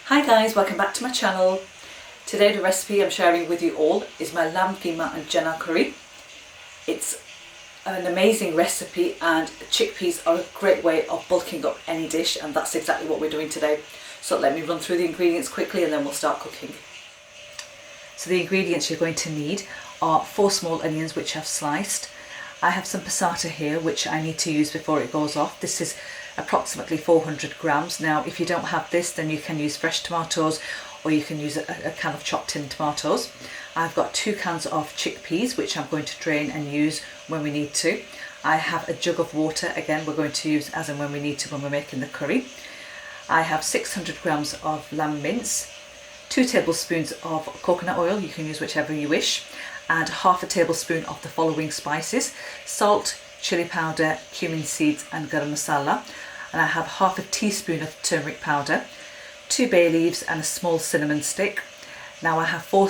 Hi guys, welcome back to my channel. Today the recipe I'm sharing with you all is my lamb keema and chana curry. It's an amazing recipe and chickpeas are a great way of bulking up any dish, and that's exactly what we're doing today. So let me run through the ingredients quickly and then we'll start cooking. So the ingredients you're going to need are 4 small onions which I've sliced. I have some passata here which I need to use before it goes off. This is approximately 400 grams. Now if you don't have this, then you can use fresh tomatoes or you can use a can of chopped tin tomatoes. I've got 2 cans of chickpeas which I'm going to drain and use when we need to. I have a jug of water, again we're going to use as and when we need to when we're making the curry. I have 600 grams of lamb mince, 2 tablespoons of coconut oil, you can use whichever you wish, and half a tablespoon of the following spices: salt, chilli powder, cumin seeds and garam masala. And I have half a teaspoon of turmeric powder, 2 bay leaves and a small cinnamon stick. Now I have 4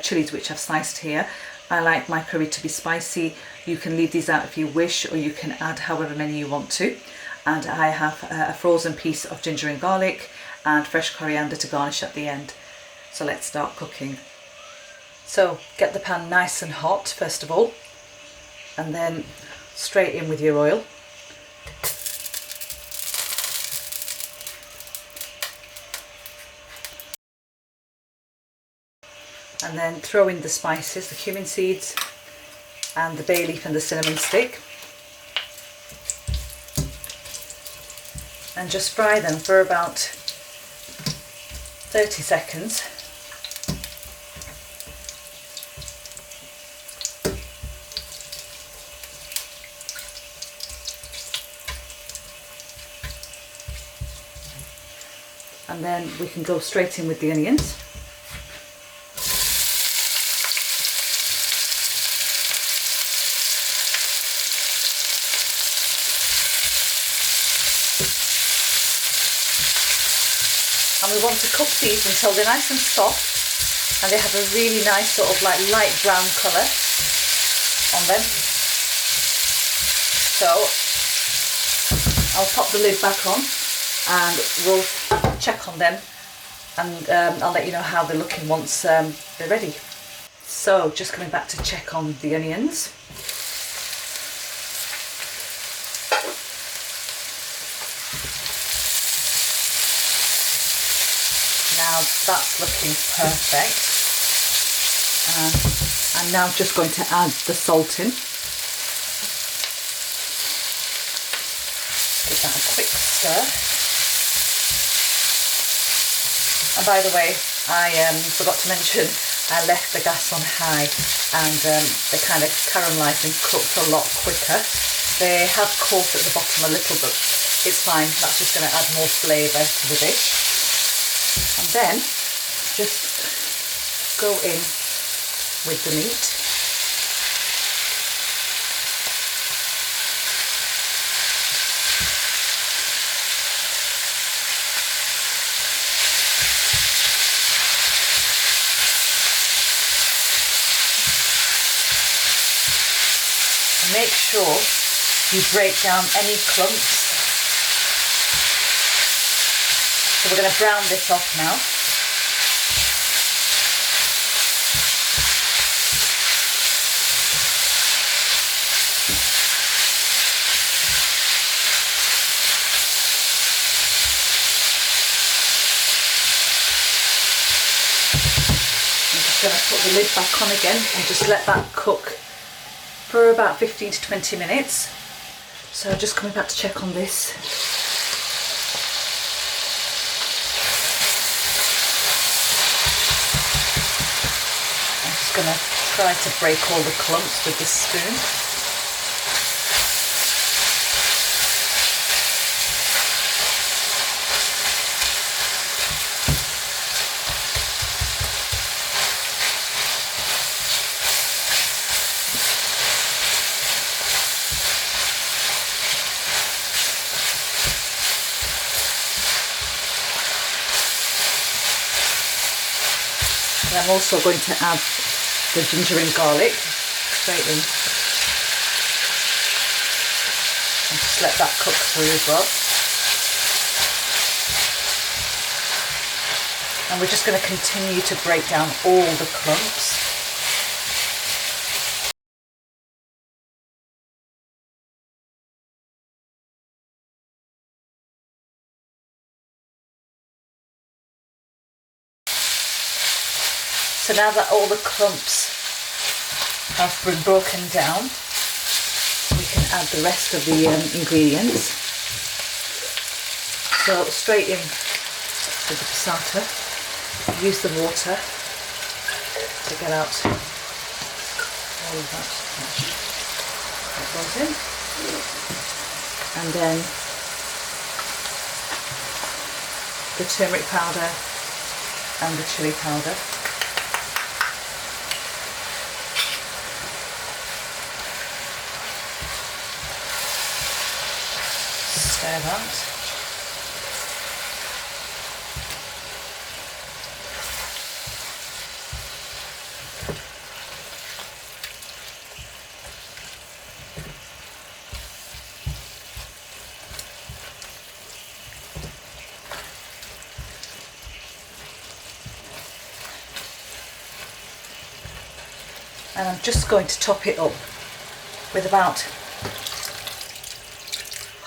chillies which I've sliced here. I like my curry to be spicy. You can leave these out if you wish, or you can add however many you want to. And I have a frozen piece of ginger and garlic and fresh coriander to garnish at the end. So let's start cooking. So get the pan nice and hot first of all, and then straight in with your oil. And then throw in the spices, the cumin seeds and the bay leaf and the cinnamon stick, and just fry them for about 30 seconds. And then we can go straight in with the onions. And we want to cook these until they're nice and soft and they have a really nice sort of like light brown colour on them. So I'll pop the lid back on and we'll check on them, and I'll let you know how they're looking once they're ready. So just coming back to check on the onions. Now that's looking perfect. I'm now just going to add the salt in. Give that a quick stir. And by the way, I forgot to mention I left the gas on high, and they kind of caramelised and cooked a lot quicker. They have caught at the bottom a little, but it's fine. That's just going to add more flavour to the dish. And then just go in with the meat. Make sure you break down any clumps. So we're going to brown this off now. I'm just going to put the lid back on again and just let that cook for about 15 to 20 minutes. So just coming back to check on this. I'm just going to try to break all the clumps with this spoon. And I'm also going to add the ginger and garlic straight in. And just let that cook through as well. And we're just going to continue to break down all the clumps. So now that all the clumps have been broken down, we can add the rest of the ingredients. So straight in with the passata, use the water to get out all of that that goes in, and then the turmeric powder and the chilli powder. Stir that. And I'm just going to top it up with about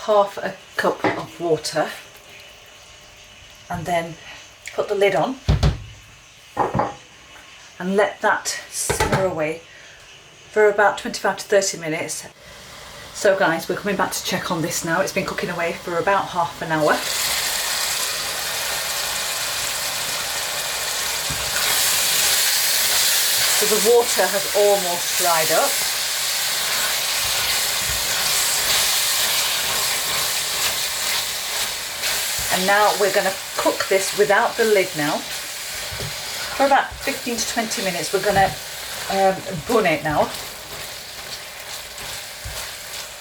half a cup of water, and then put the lid on and let that simmer away for about 25 to 30 minutes. So guys, we're coming back to check on this now. It's been cooking away for about half an hour. So the water has almost dried up. And now we're going to cook this without the lid now for about 15 to 20 minutes. We're going to bun it now.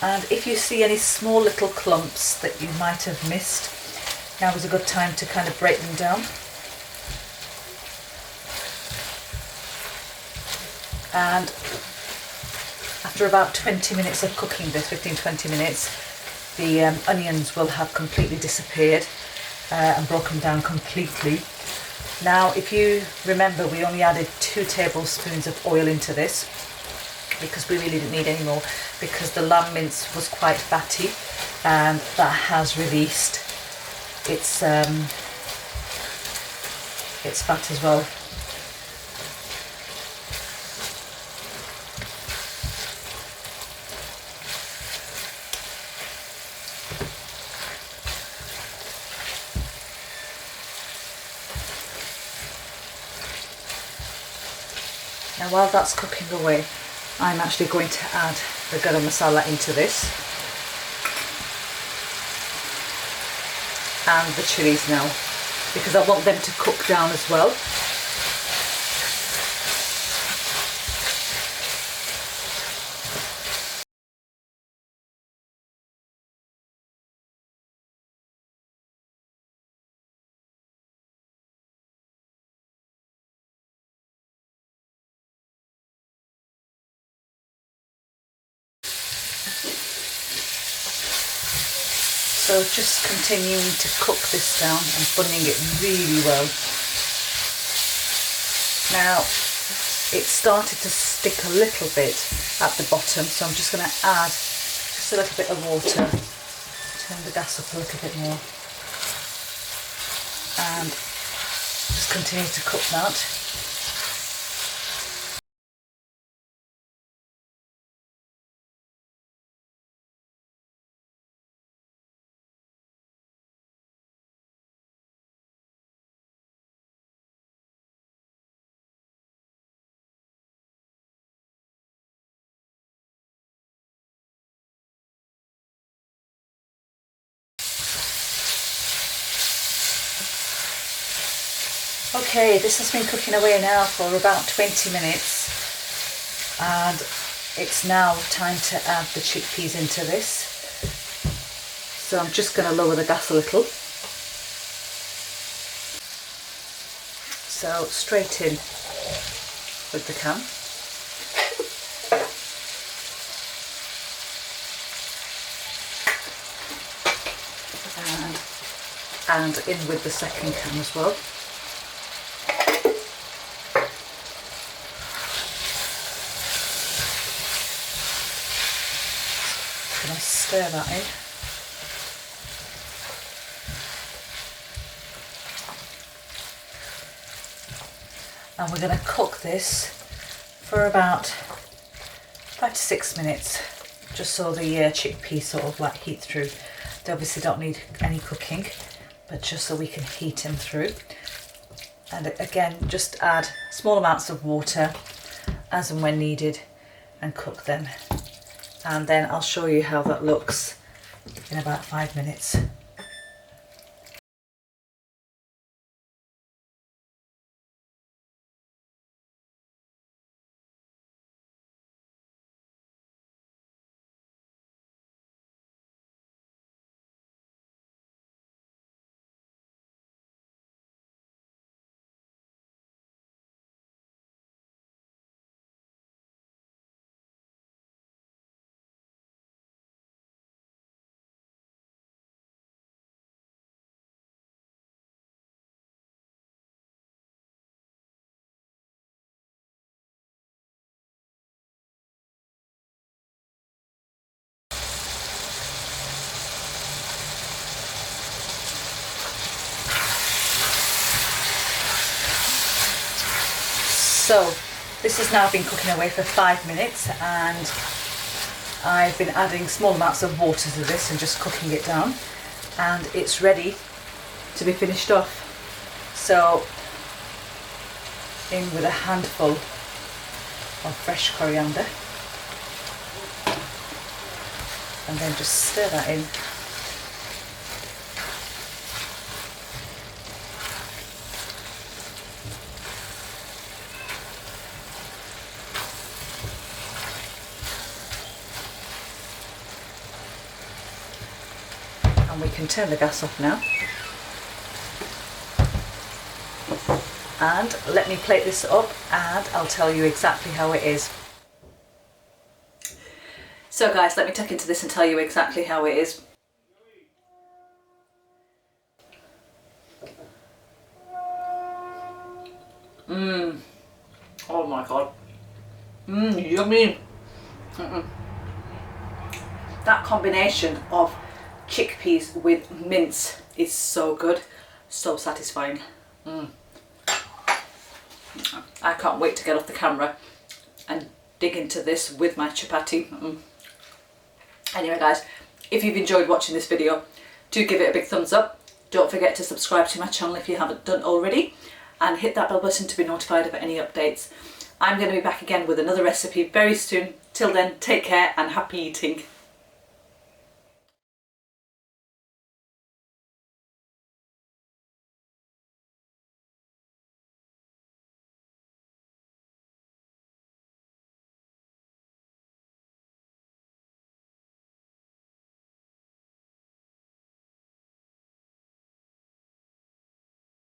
And if you see any small little clumps that you might have missed, now is a good time to kind of break them down. And after about 20 minutes of cooking this, 15-20 minutes, the onions will have completely disappeared and broken down completely. Now, if you remember, we only added 2 tablespoons of oil into this because we really didn't need any more, because the lamb mince was quite fatty and that has released its fat as well. Now while that's cooking away, I'm actually going to add the garam masala into this and the chillies now, because I want them to cook down as well. So just continuing to cook this down and bunning it really well. Now it started to stick a little bit at the bottom, so I'm just going to add just a little bit of water, turn the gas up a little bit more, and just continue to cook that. Okay, this has been cooking away now for about 20 minutes, and it's now time to add the chickpeas into this. So I'm just going to lower the gas a little. So straight in with the can. And in with the second can as well. stir that in. And we're going to cook this for about 5 to 6 minutes, just so the chickpeas sort of like heat through. They obviously don't need any cooking, but just so we can heat them through. And again, just add small amounts of water as and when needed and cook them. And then I'll show you how that looks in about 5 minutes. So this has now been cooking away for 5 minutes, and I've been adding small amounts of water to this and just cooking it down, and it's ready to be finished off. So in with a handful of fresh coriander, and then just stir that in. And we can turn the gas off now. And let me plate this up and I'll tell you exactly how it is. So guys, let me tuck into this and tell you exactly how it is. Oh my god. Yummy. That combination of chickpeas with mince is so good, so satisfying. I can't wait to get off the camera and dig into this with my chapati. Anyway guys, if you've enjoyed watching this video, do give it a big thumbs up. Don't forget to subscribe to my channel if you haven't done already, and hit that bell button to be notified of any updates. I'm going to be back again with another recipe very soon. Till then, take care and happy eating.